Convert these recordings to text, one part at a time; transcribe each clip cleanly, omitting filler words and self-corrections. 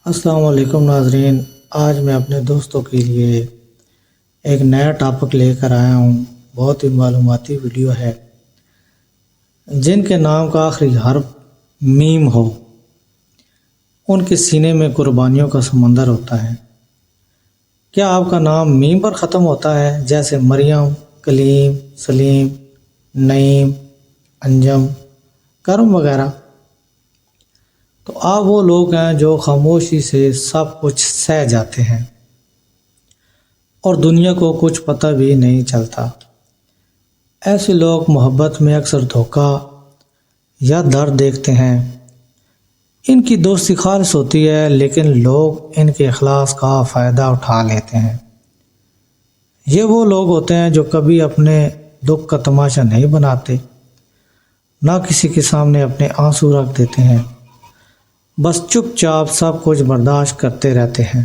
السلام علیکم ناظرین، آج میں اپنے دوستوں کے لیے ایک نیا ٹاپک لے کر آیا ہوں۔ بہت ہی معلوماتی ویڈیو ہے۔ جن کے نام کا آخری حرف میم ہو ان کے سینے میں قربانیوں کا سمندر ہوتا ہے۔ کیا آپ کا نام میم پر ختم ہوتا ہے، جیسے مریم، کلیم، سلیم، نعیم، انجم، کرم وغیرہ؟ تو آپ وہ لوگ ہیں جو خاموشی سے سب کچھ سہ جاتے ہیں اور دنیا کو کچھ پتہ بھی نہیں چلتا۔ ایسے لوگ محبت میں اکثر دھوکہ یا درد دیکھتے ہیں۔ ان کی دوستی خالص ہوتی ہے، لیکن لوگ ان کے اخلاص کا فائدہ اٹھا لیتے ہیں۔ یہ وہ لوگ ہوتے ہیں جو کبھی اپنے دکھ کا تماشا نہیں بناتے، نہ کسی کے سامنے اپنے آنسو رکھ دیتے ہیں، بس چپ چاپ سب کچھ برداشت کرتے رہتے ہیں۔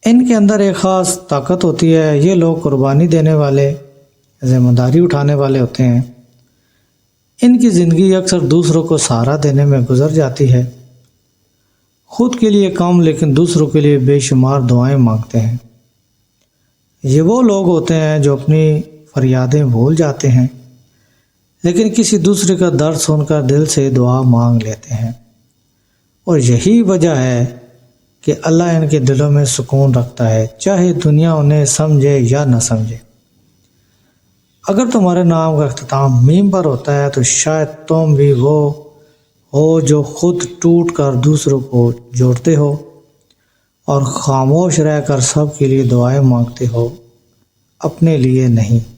ان کے اندر ایک خاص طاقت ہوتی ہے۔ یہ لوگ قربانی دینے والے، ذمہ داری اٹھانے والے ہوتے ہیں۔ ان کی زندگی اکثر دوسروں کو سہارا دینے میں گزر جاتی ہے۔ خود کے لیے کم لیکن دوسروں کے لیے بے شمار دعائیں مانگتے ہیں۔ یہ وہ لوگ ہوتے ہیں جو اپنی فریادیں بھول جاتے ہیں، لیکن کسی دوسرے کا درد سن کر دل سے دعا مانگ لیتے ہیں، اور یہی وجہ ہے کہ اللہ ان کے دلوں میں سکون رکھتا ہے، چاہے دنیا انہیں سمجھے یا نہ سمجھے۔ اگر تمہارے نام کا اختتام میم پر ہوتا ہے تو شاید تم بھی وہ ہو جو خود ٹوٹ کر دوسروں کو جوڑتے ہو اور خاموش رہ کر سب کے لیے دعائیں مانگتے ہو، اپنے لیے نہیں۔